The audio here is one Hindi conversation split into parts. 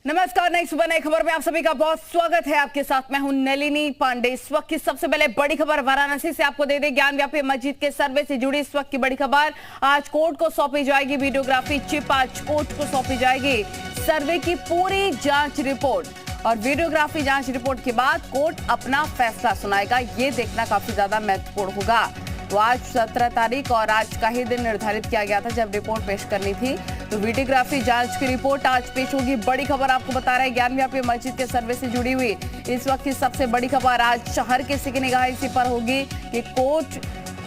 नमस्कार, नई सुबह नई खबर में आप सभी का बहुत स्वागत है। आपके साथ मैं हूं नलिनी पांडे। इस वक्त की सबसे पहले बड़ी खबर वाराणसी से आपको दे दें। ज्ञानव्यापी मस्जिद के सर्वे से जुड़ी इस वक्त की बड़ी खबर। आज कोर्ट को सौंपी जाएगी वीडियोग्राफी चिप। आज कोर्ट को सौंपी जाएगी सर्वे की पूरी जांच रिपोर्ट और वीडियोग्राफी जांच रिपोर्ट के बाद कोर्ट अपना फैसला सुनाएगा। ये देखना काफी ज्यादा महत्वपूर्ण होगा। तो आज 17 तारीख और आज का ही दिन निर्धारित किया गया था जब रिपोर्ट पेश करनी थी। तो वीडियोग्राफी जांच की रिपोर्ट आज पेश होगी। बड़ी खबर आपको बता रहे हैं ज्ञानव्यापी मस्जिद के सर्वे से जुड़ी हुई इस वक्त की सबसे बड़ी खबर। आज शहर किसी की निगाह इसी पर होगी कि कोर्ट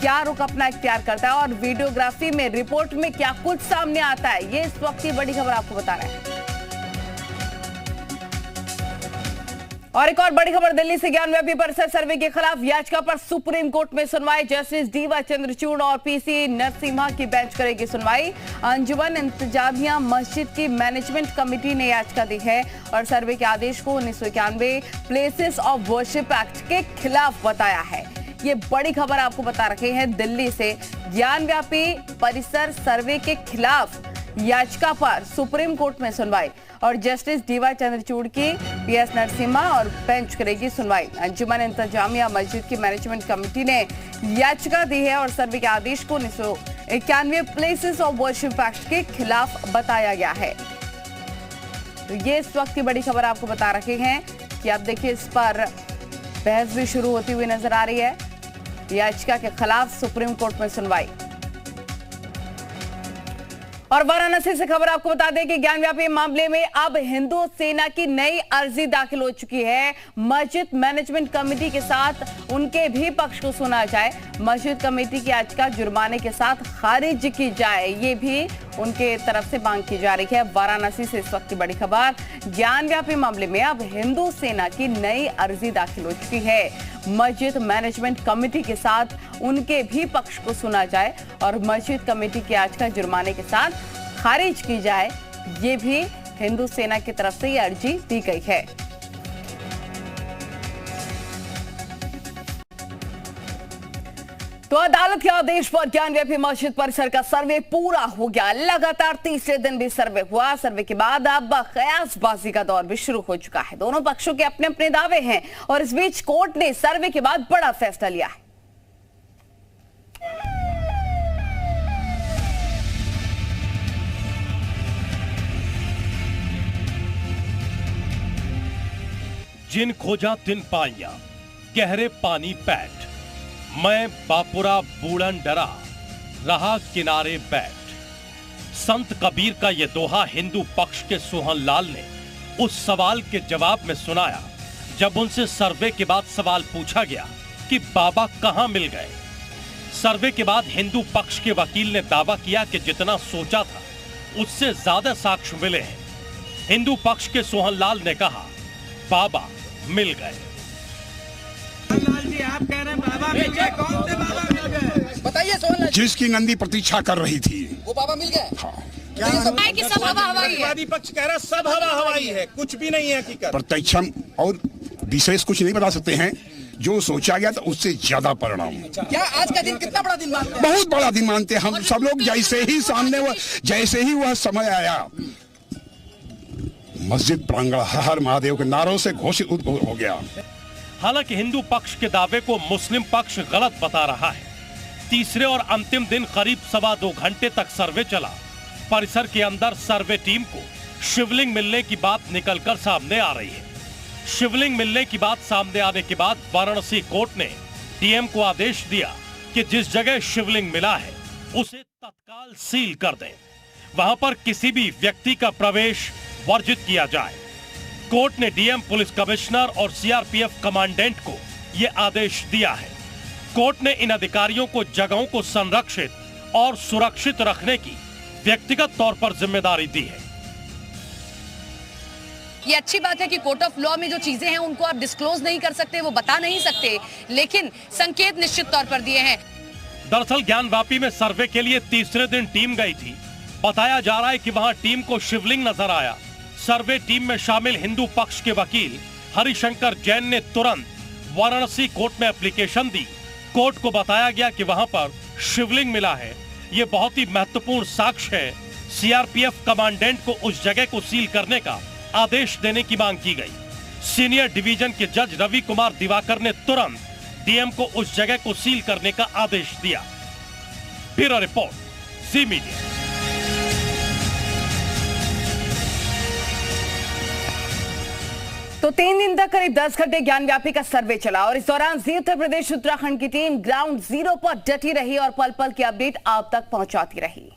क्या रुख अपना इख्तियार करता है और वीडियोग्राफी में रिपोर्ट में क्या कुछ सामने आता है। ये इस वक्त की बड़ी खबर आपको बता रहे हैं। और एक और बड़ी खबर दिल्ली से। ज्ञानव्यापी परिसर सर्वे के खिलाफ याचिका पर सुप्रीम कोर्ट में सुनवाई। जस्टिस डीवाई चंद्रचूड़ और पीसी नरसिम्हा की बेंच करेगी सुनवाई। अंजुमन इंतजामिया मस्जिद की मैनेजमेंट कमेटी ने याचिका दी है और सर्वे के आदेश को 1991 प्लेसेस ऑफ वर्शिप एक्ट के खिलाफ बताया है। ये बड़ी खबर आपको बता रखे हैं दिल्ली से। ज्ञानव्यापी परिसर सर्वे के खिलाफ याचिका पर सुप्रीम कोर्ट में सुनवाई और जस्टिस डीवाई चंद्रचूड़ की पीएस नरसिम्हा और बेंच करेगी सुनवाई। अंजुमन इंतजामिया मस्जिद की मैनेजमेंट कमेटी ने याचिका दी है और सर्वे के आदेश को 1991 प्लेसेस ऑफ वर्शिप एक्ट के खिलाफ बताया गया है। तो ये इस वक्त की बड़ी खबर आपको बता रखे हैं कि आप देखिए इस पर बहस भी शुरू होती हुई नजर आ रही है। याचिका के खिलाफ सुप्रीम कोर्ट में सुनवाई। और वाराणसी से खबर आपको बता दें कि ज्ञानव्यापी मामले में अब हिंदू सेना की नई अर्जी दाखिल हो चुकी है। मस्जिद मैनेजमेंट कमेटी के साथ उनके भी पक्ष को सुना जाए। मस्जिद कमेटी की याचिका जुर्माने के साथ खारिज की जाए, ये भी उनके तरफ से मांग की जा रही है। वाराणसी से इस वक्त की बड़ी खबर। ज्ञानव्यापी मामले में अब हिंदू सेना की नई अर्जी दाखिल हो चुकी है। मस्जिद मैनेजमेंट कमेटी के साथ उनके भी पक्ष को सुना जाए और मस्जिद कमेटी की याचिका जुर्माने के साथ खारिज की जाए, ये भी हिंदू सेना की तरफ से ये अर्जी दी गई है। तो अदालत के आदेश पर ज्ञानव्यापी मस्जिद परिसर का सर्वे पूरा हो गया। लगातार तीसरे दिन भी सर्वे हुआ। सर्वे के बाद अब कयासबाजी का दौर भी शुरू हो चुका है। दोनों पक्षों के अपने अपने दावे हैं और इस बीच कोर्ट ने सर्वे के बाद बड़ा फैसला लिया है। जिन खोजा तिन पाइया, गहरे पानी पैठ, मैं बापुरा बूढ़न डरा, रहा किनारे बैठ। संत कबीर का यह दोहा हिंदू पक्ष के सोहन लाल ने उस सवाल के जवाब में सुनाया जब उनसे सर्वे के बाद सवाल पूछा गया कि बाबा कहां मिल गए। सर्वे के बाद हिंदू पक्ष के वकील ने दावा किया कि जितना सोचा था उससे ज्यादा साक्ष्य मिले हैं। हिंदू पक्ष के सोहन लाल ने कहा बाबा मिल गए। आप कह रहे हैं बाबा मिल गए, कौन से बाबा मिल गए बताइए। सोहन जिसकी नंदी प्रतीक्षा कर रही थी वो बाबा मिल गए। हाँ। क्या कि सब हवा हवाई है। पक्ष कह रहा सब हवा हवाई है, कुछ भी नहीं है हकीकत। प्रत्यक्ष और विशेष कुछ नहीं बता सकते हैं। जो सोचा गया था उससे ज्यादा परिणाम। क्या आज का दिन कितना बड़ा दिन मानते हैं? बहुत बड़ा दिन मानते हैं हम सब लोग। जैसे ही वह समय आया, मस्जिद प्रांगण हर हर महादेव के नारों से घोषित हो गया। हालांकि हिंदू पक्ष के दावे को मुस्लिम पक्ष गलत बता रहा है। तीसरे और अंतिम दिन करीब 2.25 घंटे तक सर्वे चला। परिसर के अंदर सर्वे टीम को शिवलिंग मिलने की बात निकलकर सामने आ रही है। शिवलिंग मिलने की बात सामने आने के बाद वाराणसी कोर्ट ने डीएम को आदेश दिया कि जिस जगह शिवलिंग मिला है उसे तत्काल सील कर दें। वहां पर किसी भी व्यक्ति का प्रवेश वर्जित किया जाए। कोर्ट ने डीएम, पुलिस कमिश्नर और सीआरपीएफ कमांडेंट को यह आदेश दिया है। कोर्ट ने इन अधिकारियों को जगहों को संरक्षित और सुरक्षित रखने की व्यक्तिगत तौर पर जिम्मेदारी दी है। ये अच्छी बात है कि कोर्ट ऑफ लॉ में जो चीजें हैं उनको आप डिस्क्लोज नहीं कर सकते, वो बता नहीं सकते, लेकिन संकेत निश्चित तौर पर दिए हैं। दरअसल ज्ञानव्यापी में सर्वे के लिए तीसरे दिन टीम गई थी। बताया जा रहा है कि वहां टीम को शिवलिंग नजर आया। सर्वे टीम में शामिल हिंदू पक्ष के वकील हरिशंकर जैन ने तुरंत वाराणसी कोर्ट में एप्लीकेशन दी। कोर्ट को बताया गया कि वहां पर शिवलिंग मिला है, ये बहुत ही महत्वपूर्ण साक्ष्य है। सीआरपीएफ कमांडेंट को उस जगह को सील करने का आदेश देने की मांग की गई। सीनियर डिवीजन के जज रवि कुमार दिवाकर ने तुरंत डीएम को उस जगह को सील करने का आदेश दिया। ब्यूरो रिपोर्ट, जी मीडिया। तो 3 दिन तक करीब 10 घंटे ज्ञानव्यापी का सर्वे चला और इस दौरान जी उत्तर प्रदेश उत्तराखंड की टीम ग्राउंड जीरो पर डटी रही और पल पल की अपडेट आप तक पहुंचाती रही।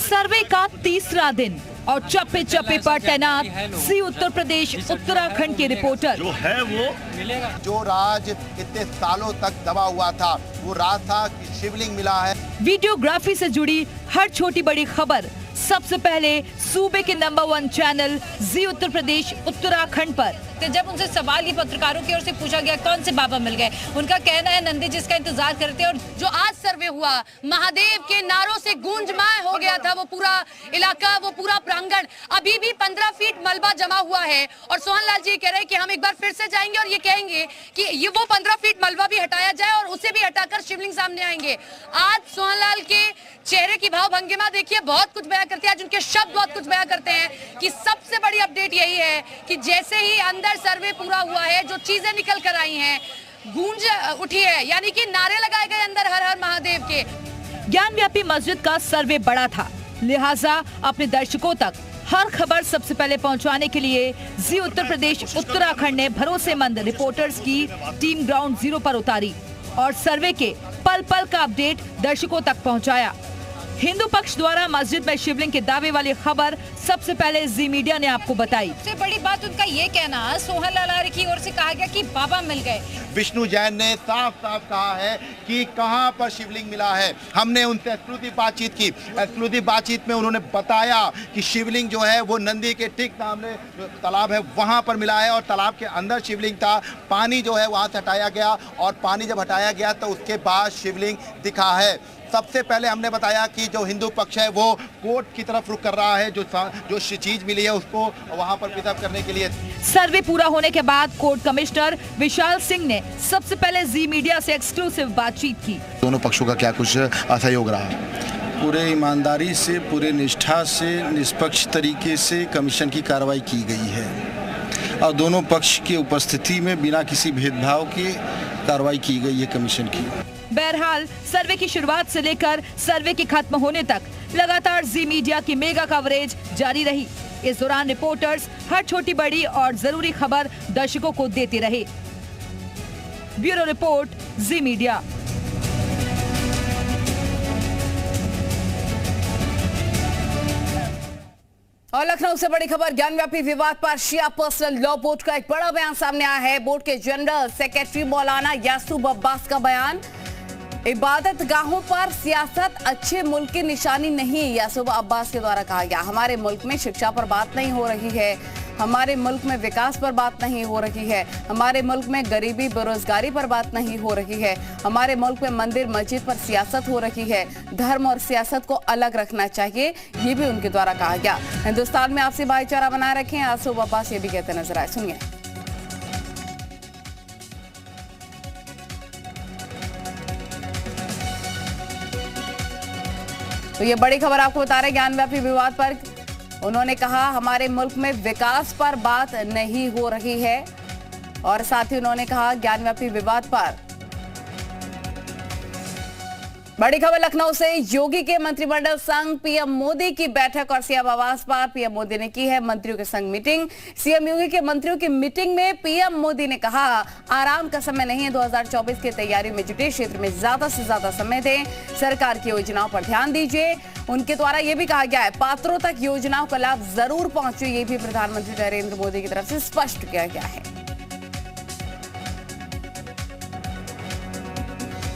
सर्वे का तीसरा दिन और चप्पे चप्पे पर तैनात जी उत्तर प्रदेश उत्तराखंड के रिपोर्टर। जो है वो जो राज इतने सालों तक दबा हुआ था, वो राज था कि शिवलिंग मिला है। वीडियोग्राफी से जुड़ी हर छोटी बड़ी खबर सबसे पहले सूबे के नंबर 1 चैनल जी उत्तर प्रदेश उत्तराखंड पर। तो जब उनसे सवाल ये पत्रकारों की ओर से पूछा गया कौन से बाबा मिल गए, उनका कहना है नंदी जिसका इंतजार करते हैं। और जो आज सर्वे हुआ महादेव के नारों से गूंजमय हो गया था वो पूरा इलाका, वो पूरा प्रांगण। अभी भी 15 फीट मलबा जमा हुआ है और सोहन लाल जी कह रहे हैं कि हम एक बार फिर से जाएंगे और ये कहेंगे कि ये वो 15 फीट मलबा भी हटाया जाए और उसे भी हटाकर शिवलिंग सामने आएंगे। आज सोहन लाल के चेहरे की भाव भंगिमा देखिए, बहुत कुछ बयां करते हैं। आज उनके शब्द बहुत कुछ बयां करते हैं कि सबसे बड़ी अपडेट यही है कि जैसे ही अंदर सर्वे पूरा हुआ है, जो चीजें निकल कर आई हैं, गूंज उठी है, यानी कि नारे लगाए गए अंदर हर हर महादेव के। ज्ञानव्यापी मस्जिद का सर्वे बड़ा था, लिहाजा अपने दर्शकों तक हर खबर सबसे पहले पहुंचाने के लिए जी उत्तर प्रदेश उत्तराखंड ने भरोसेमंद रिपोर्टर्स की टीम ग्राउंड जीरो पर उतारी और सर्वे के पल पल का अपडेट दर्शकों तक पहुंचाया। हिंदू पक्ष द्वारा मस्जिद में शिवलिंग के दावे वाली खबर सबसे पहले जी मीडिया ने आपको बताई। सबसे बड़ी बात उनका ये कहना, सोहन लाल की ओर से कहा गया कि बाबा मिल गए। विष्णु जैन ने साफ साफ कहा है कि कहां पर शिवलिंग मिला है। हमने उनसे एक्सक्लूसिव बातचीत की। एक्सक्लूसिव बातचीत में उन्होंने बताया कि शिवलिंग जो है वो नंदी के ठीक सामने तालाब है वहां पर मिला है और तालाब के अंदर शिवलिंग था। पानी जो है वहां से हटाया गया और पानी जब हटाया गया तो उसके बाद शिवलिंग दिखा है। सबसे पहले हमने बताया कि जो हिंदू पक्ष है वो कोर्ट की तरफ रुख कर रहा है, जो चीज मिली है उसको वहां पर प्रिजर्व करने के लिए। सर्वे पूरा होने के बाद कोर्ट कमिश्नर विशाल सिंह ने सबसे पहले जी मीडिया से एक्सक्लूसिव बातचीत की। दोनों पक्षों का क्या कुछ असहयोग रहा? पूरे ईमानदारी से, पूरे निष्ठा से, निष्पक्ष तरीके से कमीशन की कार्रवाई की गई है और दोनों पक्ष की उपस्थिति में बिना किसी भेदभाव के कार्रवाई की गई है कमीशन की। बहरहाल सर्वे की शुरुआत से लेकर सर्वे के खत्म होने तक लगातार जी मीडिया की मेगा कवरेज जारी रही। इस दौरान रिपोर्टर्स हर छोटी बड़ी और जरूरी खबर दर्शकों को देते रहे। ब्यूरो रिपोर्ट, जी मीडिया। और लखनऊ से बड़ी खबर, ज्ञानव्यापी विवाद पर शिया पर्सनल लॉ बोर्ड का एक बड़ा बयान सामने आया है। बोर्ड के जनरल सेक्रेटरी मौलाना यासूब अब्बास का बयान, इबादत गाहों पर सियासत अच्छे मुल्क की निशानी नहीं। यासूब अब्बास के द्वारा कहा गया, हमारे मुल्क में शिक्षा पर बात नहीं हो रही है, हमारे मुल्क में विकास पर बात नहीं हो रही है, हमारे मुल्क में गरीबी बेरोजगारी पर बात नहीं हो रही है, हमारे मुल्क में मंदिर मस्जिद पर सियासत हो रही है। धर्म और सियासत को अलग रखना चाहिए, ये भी उनके द्वारा कहा गया। हिंदुस्तान में आपसी भाईचारा बनाए रखें, यासूब अब्बास ये भी कहते नजर आए, सुनिए। तो ये बड़ी खबर आपको बता रहे ज्ञानव्यापी विवाद पर। उन्होंने कहा हमारे मुल्क में विकास पर बात नहीं हो रही है और साथ ही उन्होंने कहा ज्ञानव्यापी विवाद पर। बड़ी खबर लखनऊ से, योगी के मंत्रिमंडल संग पीएम मोदी की बैठक और सीएम आवास पर पीएम मोदी ने की है मंत्रियों के संग मीटिंग। सीएम योगी के मंत्रियों की मीटिंग में पीएम मोदी ने कहा आराम का समय नहीं है, 2024 की तैयारियों में जुटे, क्षेत्र में ज्यादा से ज्यादा समय दें, सरकार की योजनाओं पर ध्यान दीजिए। उनके द्वारा यह भी कहा गया है पात्रों तक योजनाओं का लाभ जरूर पहुंचे, ये भी प्रधानमंत्री नरेंद्र मोदी की तरफ से स्पष्ट किया गया है।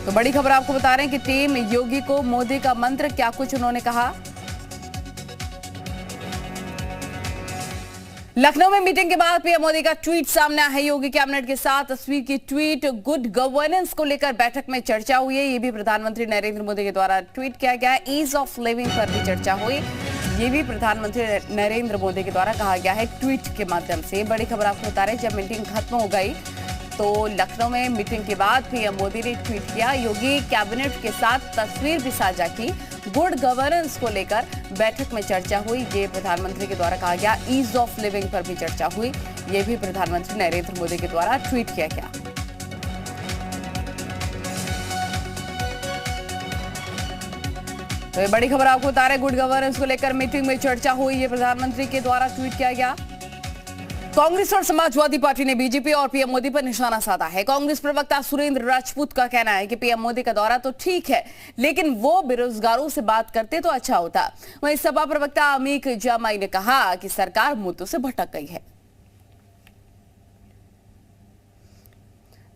तो बड़ी खबर आपको बता रहे हैं कि टीम योगी को मोदी का मंत्र, क्या कुछ उन्होंने कहा। लखनऊ में मीटिंग के बाद पीएम मोदी का ट्वीट सामने आया है। योगी कैबिनेट के साथ तस्वीर की ट्वीट, गुड गवर्नेंस को लेकर बैठक में चर्चा हुई है, ये भी प्रधानमंत्री नरेंद्र मोदी के द्वारा ट्वीट किया गया है। ईज ऑफ लिविंग पर भी चर्चा हुई, ये भी प्रधानमंत्री नरेंद्र मोदी के द्वारा कहा गया है ट्वीट के माध्यम से। बड़ी खबर आपको बता रहे, जब मीटिंग खत्म हो गई तो लखनऊ में मीटिंग के बाद पीएम मोदी ने ट्वीट किया, योगी कैबिनेट के साथ तस्वीर भी साझा की, गुड गवर्नेंस को लेकर बैठक में चर्चा हुई। ये प्रधानमंत्री के द्वारा कहा गया। ईज ऑफ लिविंग पर भी चर्चा हुई, ये भी प्रधानमंत्री नरेंद्र मोदी के द्वारा ट्वीट किया गया। तो ये बड़ी खबर आपको बता रहे, गुड गवर्नेंस को लेकर मीटिंग में चर्चा हुई, ये प्रधानमंत्री के द्वारा ट्वीट किया गया। कांग्रेस और समाजवादी पार्टी ने बीजेपी और पीएम मोदी पर निशाना साधा है। कांग्रेस प्रवक्ता सुरेंद्र राजपूत का कहना है कि पीएम मोदी का दौरा तो ठीक है, लेकिन वो बेरोजगारों से बात करते तो अच्छा होता। वहीं सपा प्रवक्ता अमीक जामाई ने कहा कि सरकार मुद्दों से भटक गई है।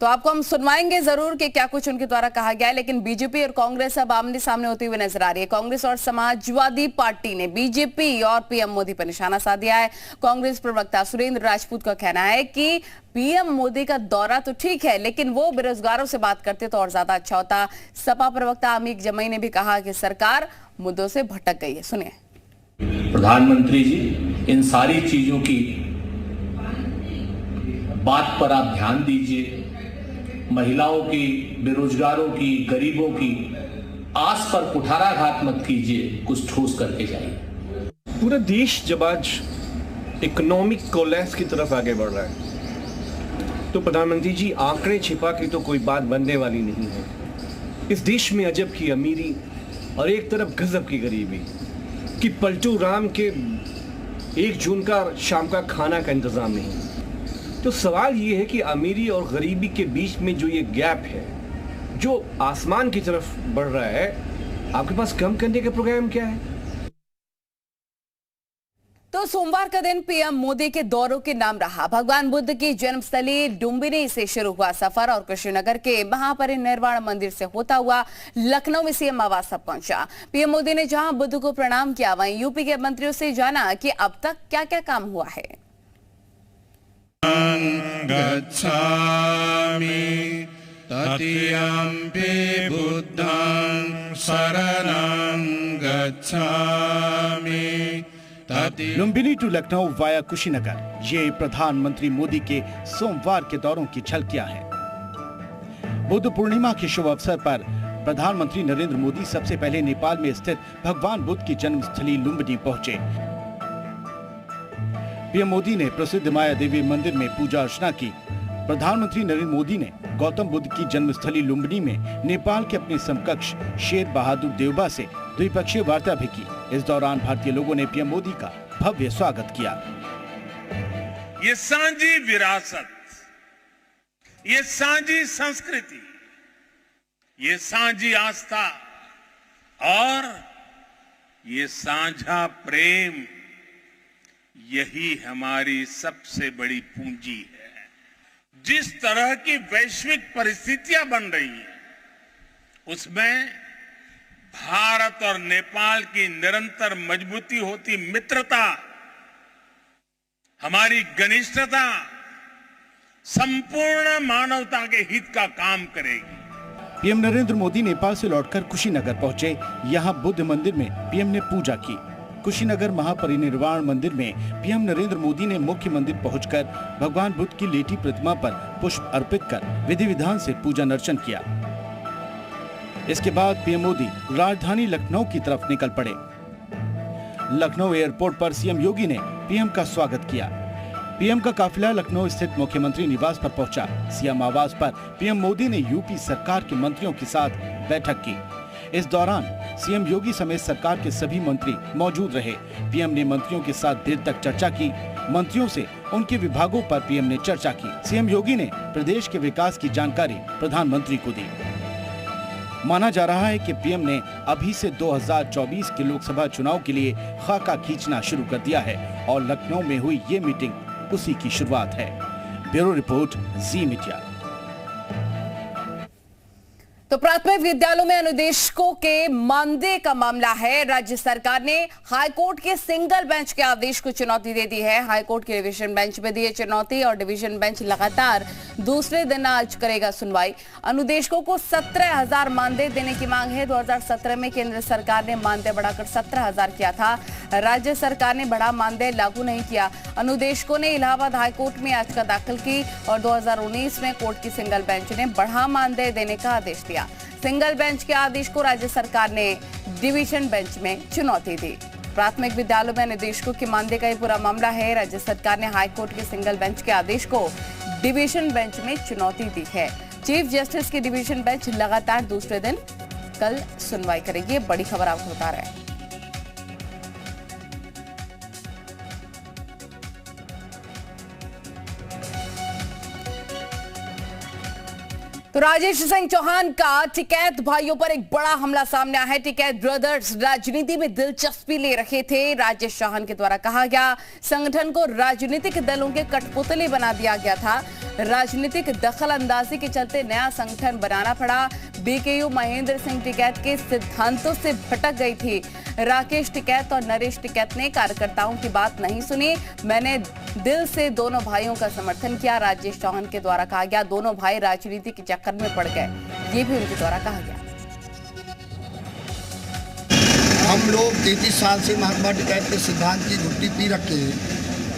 तो आपको हम सुनवाएंगे जरूर कि क्या कुछ उनके द्वारा कहा गया है, लेकिन बीजेपी और कांग्रेस अब आमने सामने होती हुई नजर आ रही है। कांग्रेस और समाजवादी पार्टी ने बीजेपी और पीएम मोदी पर निशाना साध दिया है। कांग्रेस प्रवक्ता सुरेंद्र राजपूत का कहना है कि पीएम मोदी का दौरा तो ठीक है, लेकिन वो बेरोजगारों से बात करते तो और ज्यादा अच्छा होता। सपा प्रवक्ता अमीक जमाई ने भी कहा कि सरकार मुद्दों से भटक गई है। सुनिए। प्रधानमंत्री जी, इन सारी चीजों की बात पर आप ध्यान दीजिए। महिलाओं की, बेरोजगारों की, गरीबों की आस पर कुठाराघात मत कीजिए, कुछ ठोस करके जाइए। पूरा देश जब आज इकोनॉमिक कोलैप्स की तरफ आगे बढ़ रहा है तो प्रधानमंत्री जी, आंकड़े छिपा के तो कोई बात बनने वाली नहीं है। इस देश में अजब की अमीरी और एक तरफ गजब की गरीबी कि पलटू राम के 1 जून का शाम का खाना का इंतजाम नहीं। तो सवाल ये है कि अमीरी और गरीबी के बीच में जो ये गैप है, जो आसमान की तरफ बढ़ रहा है, आपके पास कम करने का प्रोग्राम क्या है? तो सोमवार का दिन पीएम मोदी के दौरों के नाम रहा। भगवान बुद्ध की जन्मस्थली लुम्बिनी से शुरू हुआ सफर और कुशीनगर के महापरिनिर्वाण मंदिर से होता हुआ लखनऊ में सीएम आवास तक पहुंचा। पीएम मोदी ने जहां बुद्ध को प्रणाम किया, वहीं यूपी के मंत्रियों से जाना कि अब तक क्या क्या काम हुआ है। गच्छामि तत्यम्पि बुद्धं शरणं गच्छामि। लुम्बिनी टू लखनऊ वाया कुशीनगर, ये प्रधानमंत्री मोदी के सोमवार के दौरों की झलकियां हैं। बुद्ध पूर्णिमा के शुभ अवसर पर प्रधानमंत्री नरेंद्र मोदी सबसे पहले नेपाल में स्थित भगवान बुद्ध की जन्मस्थली लुम्बिनी पहुंचे। पीएम मोदी ने प्रसिद्ध माया देवी मंदिर में पूजा अर्चना की। प्रधानमंत्री नरेंद्र मोदी ने गौतम बुद्ध की जन्मस्थली लुम्बिनी में नेपाल के अपने समकक्ष शेर बहादुर देवबा से द्विपक्षीय वार्ता भी की। इस दौरान भारतीय लोगों ने पीएम मोदी का भव्य स्वागत किया। ये सांझी विरासत, ये सांझी संस्कृति, ये सांझी आस्था और ये साझा प्रेम, यही हमारी सबसे बड़ी पूंजी है। जिस तरह की वैश्विक परिस्थितियां बन रही हैं, उसमें भारत और नेपाल की निरंतर मजबूती होती मित्रता, हमारी घनिष्ठता संपूर्ण मानवता के हित का काम करेगी। पीएम नरेंद्र मोदी नेपाल से लौटकर कुशीनगर पहुंचे। यहां बुद्ध मंदिर में पीएम ने पूजा की। कुशीनगर महापरिनिर्वाण मंदिर में पीएम नरेंद्र मोदी ने मुख्य मंदिर पहुंचकर भगवान बुद्ध की लेटी प्रतिमा पर पुष्प अर्पित कर विधि विधान से पूजन अर्चन किया। इसके बाद पीएम मोदी राजधानी लखनऊ की तरफ निकल पड़े। लखनऊ एयरपोर्ट पर सीएम योगी ने पीएम का स्वागत किया। पीएम का काफिला लखनऊ स्थित मुख्यमंत्री निवास पर पहुंचा। सीएम आवास पर पीएम मोदी ने यूपी सरकार के मंत्रियों के साथ बैठक की। इस दौरान सीएम योगी समेत सरकार के सभी मंत्री मौजूद रहे। पीएम ने मंत्रियों के साथ देर तक चर्चा की। मंत्रियों से उनके विभागों पर पीएम ने चर्चा की। सीएम योगी ने प्रदेश के विकास की जानकारी प्रधानमंत्री को दी। माना जा रहा है कि पीएम ने अभी से 2024 के लोकसभा चुनाव के लिए खाका खींचना शुरू कर दिया है और लखनऊ में हुई ये मीटिंग उसी की शुरुआत है। ब्यूरो रिपोर्ट, जी मीडिया। तो प्राथमिक विद्यालयों में अनुदेशकों के मानदेय का मामला है। राज्य सरकार ने हाईकोर्ट के सिंगल बेंच के आदेश को चुनौती दे दी है। हाईकोर्ट के डिवीजन बेंच में दी चुनौती और डिवीजन बेंच लगातार दूसरे दिन आज करेगा सुनवाई। अनुदेशकों को 17,000 मानदेय देने की मांग है। 2017 में केंद्र सरकार ने मानदेय बढ़ाकर 17,000 किया था। राज्य सरकार ने बढ़ा मानदेय लागू नहीं किया। अनुदेशकों ने इलाहाबाद हाईकोर्ट में याचिका दाखिल की और 2019 में कोर्ट की सिंगल बेंच ने बढ़ा मानदेय देने का आदेश दिया। सिंगल बेंच के आदेश को राज्य सरकार ने डिवीजन बेंच में चुनौती दी। प्राथमिक विद्यालयों में निदेशकों के मानदेय का ये पूरा मामला है। राज्य सरकार ने हाईकोर्ट के सिंगल बेंच के आदेश को डिवीजन बेंच में चुनौती दी है। चीफ जस्टिस की डिवीजन बेंच लगातार दूसरे दिन कल सुनवाई करेगी। बड़ी खबर आपको बता रहे हैं। तो राजेश सिंह चौहान का टिकैत भाइयों पर एक बड़ा हमला सामने आया है। टिकैत ब्रदर्स राजनीति में दिलचस्पी ले रहे थे। राजेश चौहान के द्वारा कहा गया संगठन को राजनीतिक दलों के कठपुतली बना दिया गया था। राजनीतिक दखल अंदाजी के चलते नया संगठन बनाना पड़ा। बीकेयू महेंद्र सिंह टिकैत के सिद्धांतों से भटक गई थी। राकेश टिकैत और नरेश टिकैत ने कार्यकर्ताओं की बात नहीं सुनी। मैंने दिल से दोनों भाइयों का समर्थन किया। राजेश चौहान के द्वारा कहा गया दोनों भाई राजनीति के चक्कर में पड़ गए, ये भी उनके द्वारा कहा गया। हम लोग 33 साल से महात्मा टिकैत के सिद्धांत की घुट्टी पी रखे हैं।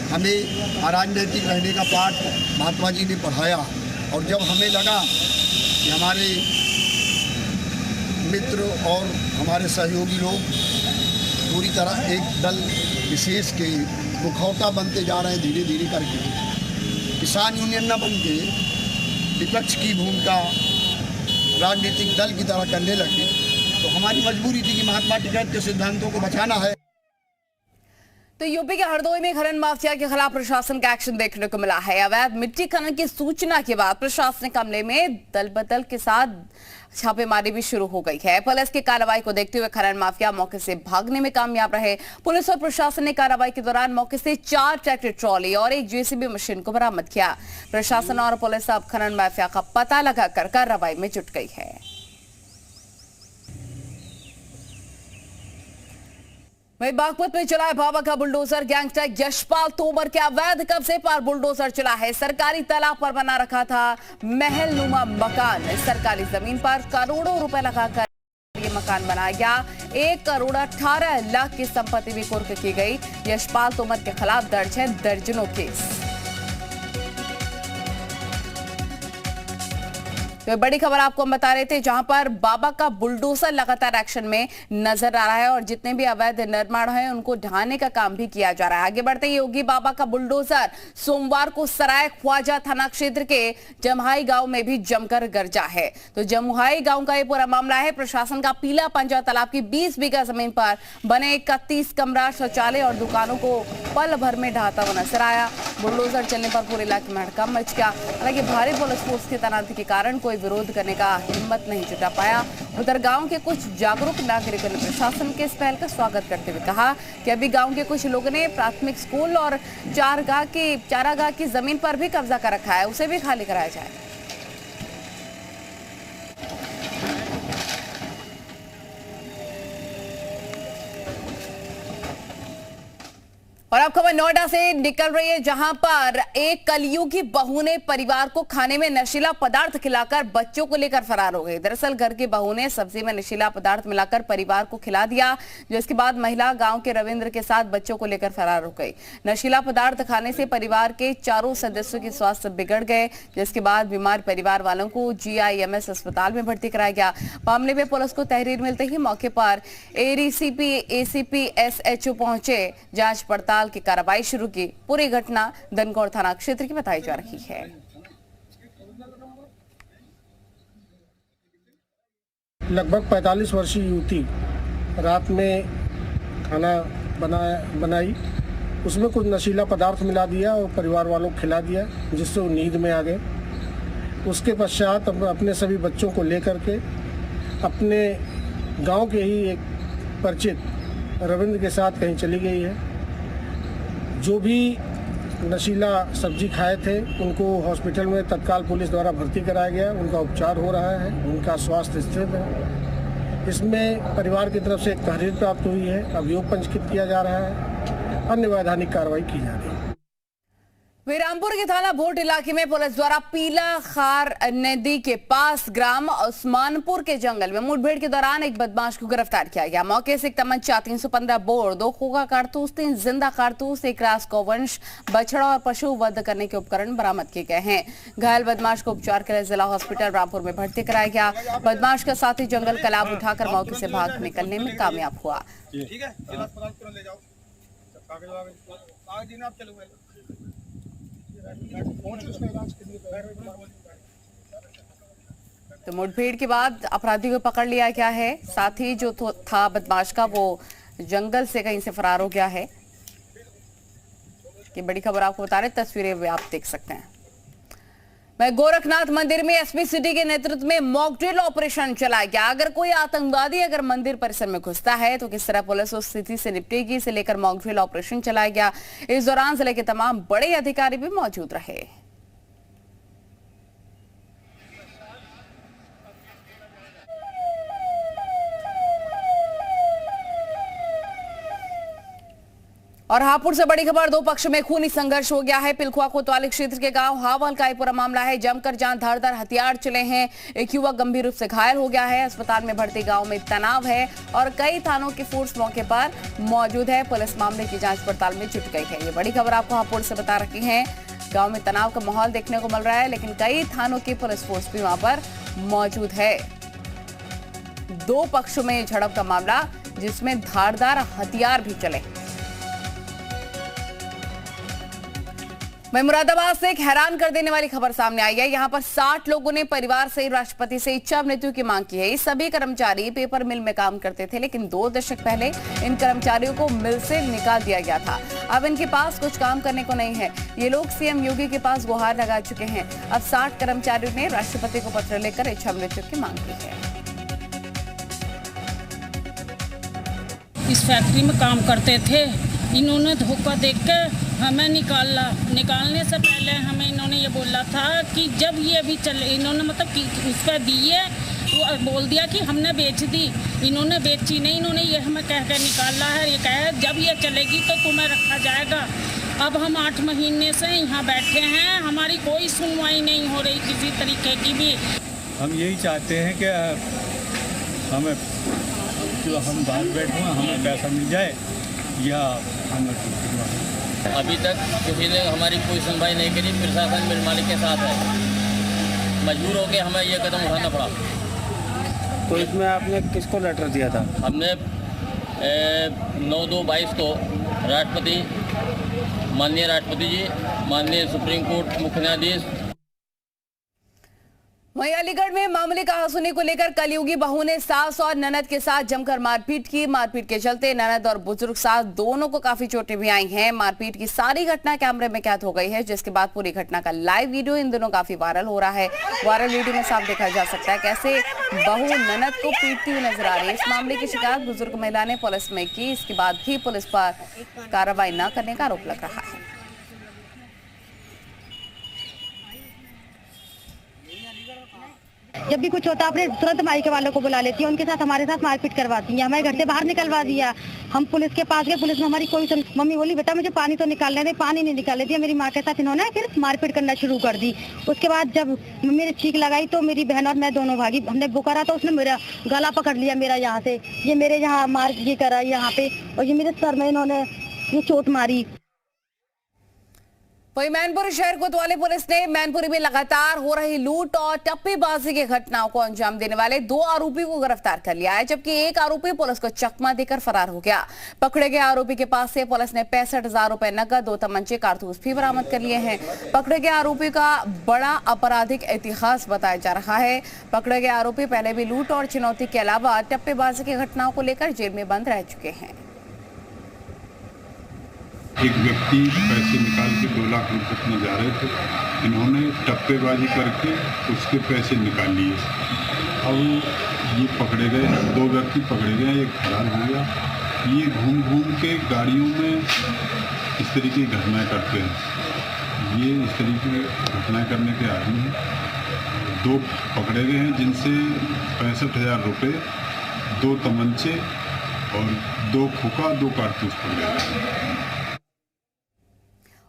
हमें अराजनैतिक रहने का पाठ महात्मा जी ने पढ़ाया और जब हमें लगा कि हमारे मित्र और हमारे सहयोगी लोग पूरी तरह एक दल विशेष के मुखौटा बनते जा रहे हैं, धीरे धीरे करके किसान यूनियन न बन के विपक्ष की भूमिका राजनीतिक दल की तरह करने लगे, तो हमारी मजबूरी थी कि महात्मा टिकैत के सिद्धांतों को बचाना है। तो यूपी के हरदोई में खनन माफिया के खिलाफ प्रशासन का एक्शन देखने को मिला है। अवैध मिट्टी खनन की सूचना के बाद प्रशासनिक अमले में दल बदल के साथ छापेमारी भी शुरू हो गई है। पुलिस की कार्रवाई को देखते हुए खनन माफिया मौके से भागने में कामयाब रहे। पुलिस और प्रशासन ने कार्रवाई के दौरान मौके से 4 ट्रैक्टर ट्रॉली और एक जेसीबी मशीन को बरामद किया। प्रशासन और पुलिस अब खनन माफिया का पता लगाकर कार्रवाई में जुट गई है। वहीं बागपत में चला है बाबा का बुलडोजर। गैंगस्टर यशपाल तोमर के अवैध कब्जे पर बुलडोजर चला है। सरकारी तालाब पर बना रखा था महल नुमा मकान। सरकारी जमीन पर करोड़ों रुपए लगाकर ये मकान बनाया गया। 1,18 लाख की संपत्ति भी कुर्क की गई। यशपाल तोमर के खिलाफ दर्ज है दर्जनों केस। तो बड़ी खबर आपको हम बता रहे थे, जहां पर बाबा का बुलडोजर लगातार एक्शन में नजर आ रहा है और जितने भी अवैध निर्माण हैं उनको ढाने का काम भी किया जा रहा है। आगे बढ़ते ही योगी बाबा का बुलडोजर सोमवार को सराय ख्वाजा थाना क्षेत्र के जमुहाई गांव में भी जमकर गरजा है। तो जमुहाई गांव का ये पूरा मामला है। प्रशासन का पीला पंजा तालाब की 20 बीघा जमीन पर बने 31 कमरा शौचालय और दुकानों को पल भर में ढहाता हुआ नजर आया। बुलडोजर चलने पर पूरे इलाके में हड़कंप मच गया। हालांकि भारी पुलिस फोर्स की तैनाती के कारण कोई विरोध करने का हिम्मत नहीं जुटा पाया। उधर गांव के कुछ जागरूक नागरिकों ने प्रशासन के इस पहल का स्वागत करते हुए कहा कि अभी गांव के कुछ लोगों ने प्राथमिक स्कूल और चारागाह की जमीन पर भी कब्जा कर रखा है, उसे भी खाली कराया जाए। और अब खबर नोएडा से निकल रही है, जहां पर एक कलयुगी बहू ने परिवार को खाने में नशीला पदार्थ खिलाकर बच्चों को लेकर फरार हो गई। दरअसल घर की बहू ने सब्जी में नशीला पदार्थ मिलाकर परिवार को खिला दिया, जिसके बाद महिला गांव के रविंद्र के साथ बच्चों को लेकर फरार हो गई। नशीला पदार्थ खाने से परिवार के चारों सदस्यों की स्वास्थ्य बिगड़ गए, जिसके बाद बीमार परिवार वालों को GIMS अस्पताल में भर्ती कराया गया। मामले में पुलिस को तहरीर मिलते ही मौके पर ACP SHO पहुंचे, जांच पड़ताल की कार्रवाई शुरू की। पूरी घटना दनगौर थाना क्षेत्र की बताई जा रही है। लगभग 45 वर्षीय युवती रात में खाना बनाई, उसमें कुछ नशीला पदार्थ मिला दिया और परिवार वालों को खिला दिया, जिससे वो नींद में आ गए। उसके पश्चात अपने सभी बच्चों को लेकर के अपने गांव के ही एक परिचित रविंद्र के साथ कहीं चली गई है। जो भी नशीला सब्जी खाए थे, उनको हॉस्पिटल में तत्काल पुलिस द्वारा भर्ती कराया गया। उनका उपचार हो रहा है, उनका स्वास्थ्य स्थिर है। इसमें परिवार की तरफ से एक तहरीर प्राप्त हुई है, अभियोग पंजीकृत किया जा रहा है, अन्य वैधानिक कार्रवाई की जा रही है। रामपुर के थाना भोट इलाके में पुलिस द्वारा पीला खार नदी के पास ग्राम उस्मानपुर के जंगल में मुठभेड़ के दौरान एक बदमाश को गिरफ्तार किया गया। मौके से एक तमंचा, 315 बोर, 2 खोखा कारतूस, 3 जिंदा कारतूस, एक रास गौवंश, बछड़ा और पशु वध करने के उपकरण बरामद किए गए हैं। घायल बदमाश को उपचार के लिए जिला हॉस्पिटल रामपुर में भर्ती कराया गया। बदमाश का साथी जंगल का लाभ उठाकर मौके से भाग निकलने में कामयाब हुआ। तो मुठभेड़ के बाद अपराधी को पकड़ लिया गया है। साथ ही जो था बदमाश का वो जंगल से कहीं से फरार हो गया है। ये बड़ी खबर आपको बता रहे, तस्वीरें भी आप देख सकते हैं। मैं गोरखनाथ मंदिर में एसपी सिटी के नेतृत्व में मॉकड्रिल ऑपरेशन चलाया गया। अगर कोई आतंकवादी अगर मंदिर परिसर में घुसता है तो किस तरह पुलिस उस स्थिति से निपटेगी, इसे लेकर मॉकड्रिल ऑपरेशन चलाया गया। इस दौरान जिले के तमाम बड़े अधिकारी भी मौजूद रहे। और हापुड़ से बड़ी खबर, 2 पक्ष में खूनी संघर्ष हो गया है। पिलखुआ कोतवाली क्षेत्र के गांव हावल का पूरा मामला है। जमकर जान धारदार हथियार चले हैं। एक युवक गंभीर रूप से घायल हो गया है। अस्पताल में भर्ती। गांव में तनाव है और कई थानों की फोर्स मौके पर मौजूद है। पुलिस मामले की जांच पड़ताल में जुट गई है। ये बड़ी खबर आपको हापुड़ से बता रखी है। गांव में तनाव का माहौल देखने को मिल रहा है, लेकिन कई थानों की पुलिस फोर्स भी वहां पर मौजूद है। 2 पक्षों में झड़प का मामला, जिसमें धारदार हथियार भी चले। वहीं मुरादाबाद से एक हैरान कर देने वाली खबर सामने आई है। यहां पर 60 लोगों ने परिवार से राष्ट्रपति से इच्छा मृत्यु की मांग की है। ये सभी कर्मचारी पेपर मिल में काम करते थे, लेकिन 2 दशक पहले इन कर्मचारियों को मिल से निकाल दिया गया था। अब इनके पास कुछ काम करने को नहीं है। ये लोग सीएम योगी के पास गुहार लगा चुके हैं। अब 60 कर्मचारियों ने राष्ट्रपति को पत्र लेकर इच्छा मृत्यु की मांग की है। इस फैक्ट्री में काम करते थे, इन्होंने धोखा देकर हमें निकालने से पहले हमें इन्होंने ये बोला था कि जब ये अभी चले, इन्होंने मतलब कि उस पर दिए, वो बोल दिया कि हमने बेच दी। इन्होंने बेची नहीं, इन्होंने ये हमें कह कर निकाला है। ये कहे जब ये चलेगी तो तुम्हें रखा जाएगा। अब हम 8 महीने से यहाँ बैठे हैं, हमारी कोई सुनवाई नहीं हो रही किसी तरीके की भी। हम यही चाहते हैं कि हमें जो हम बाहर बैठे हैं हमें पैसा मिल जाए या हमें अभी तक किसी ने हमारी कोई सुनवाई नहीं करी। प्रशासन मेरे मालिक के साथ है, मजबूर होकर हमें यह कदम उठाना पड़ा। तो इसमें आपने किसको लेटर दिया था? हमने 9/2/22 को राष्ट्रपति, माननीय राष्ट्रपति जी, माननीय सुप्रीम कोर्ट मुख्य न्यायाधीश। वहीं अलीगढ़ में मामले कहासुनी को लेकर कलयुगी बहू ने सास और ननद के साथ जमकर मारपीट की। मारपीट के चलते ननद और बुजुर्ग सास दोनों को काफी चोटें भी आई हैं। मारपीट की सारी घटना कैमरे में कैद हो गई है, जिसके बाद पूरी घटना का लाइव वीडियो इन दिनों काफी वायरल हो रहा है। वायरल वीडियो में साफ देखा जा सकता है कैसे बहू ननद को पीटती हुई नजर आ रही है। इस मामले की शिकायत बुजुर्ग महिला ने पुलिस में की। इसके बाद भी पुलिस पर कार्रवाई न करने का आरोप लग रहा है। जब भी कुछ होता अपने तुरंत मायके वालों को बुला लेती है, उनके साथ हमारे साथ मारपीट करवाती है, हमारे घर से बाहर निकलवा दिया। हम पुलिस के पास गए, पुलिस ने हमारी कोई मम्मी बोली बेटा मुझे पानी तो निकालने दे, पानी नहीं निकालने दिया। मेरी माँ के साथ इन्होंने फिर मारपीट करना शुरू कर दी। उसके बाद जब मेरी चीख लगाई तो मेरी बहन और मैं दोनों भागी। हमने बुकारा तो उसने मेरा गला पकड़ लिया मेरा यहाँ से, ये मेरे यहाँ मार ये करा यहाँ पे, और ये मेरे सर में इन्होंने ये चोट मारी। वहीं मैनपुरी शहर कोतवाली पुलिस ने मैनपुरी में लगातार हो रही लूट और टप्पेबाजी की घटनाओं को अंजाम देने वाले 2 आरोपियों को गिरफ्तार कर लिया है, जबकि एक आरोपी पुलिस को चकमा देकर फरार हो गया। पकड़े गए आरोपी के पास से पुलिस ने 65,000 रुपए नकद, 2 तमंचे, कारतूस भी बरामद कर लिए हैं। पकड़े गए आरोपी का बड़ा आपराधिक इतिहास बताया जा रहा है। पकड़े गए आरोपी पहले भी लूट और चुनौती के अलावा टप्पेबाजी की घटनाओं को लेकर जेल में बंद रह चुके हैं। एक व्यक्ति पैसे निकाल के 2 लाख रुपए में जा रहे थे, इन्होंने टप्पेबाजी करके उसके पैसे निकाल लिए। अब ये पकड़े गए, 2 व्यक्ति पकड़े गए, एक फरार हो गया। ये घूम घूम के गाड़ियों में इस तरीके की घटनाएं करते हैं। ये इस तरीके की घटनाएं करने के आदमी हैं। 2 पकड़े गए हैं जिनसे 65,000 रुपये, 2 तमंचे और 2 खोखा, 2 कारतूस पकड़े गए।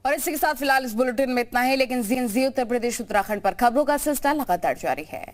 और इसी के साथ फिलहाल इस बुलेटिन में इतना ही, लेकिन जी उत्तर प्रदेश उत्तराखंड पर खबरों का सिलसिला लगातार जारी है।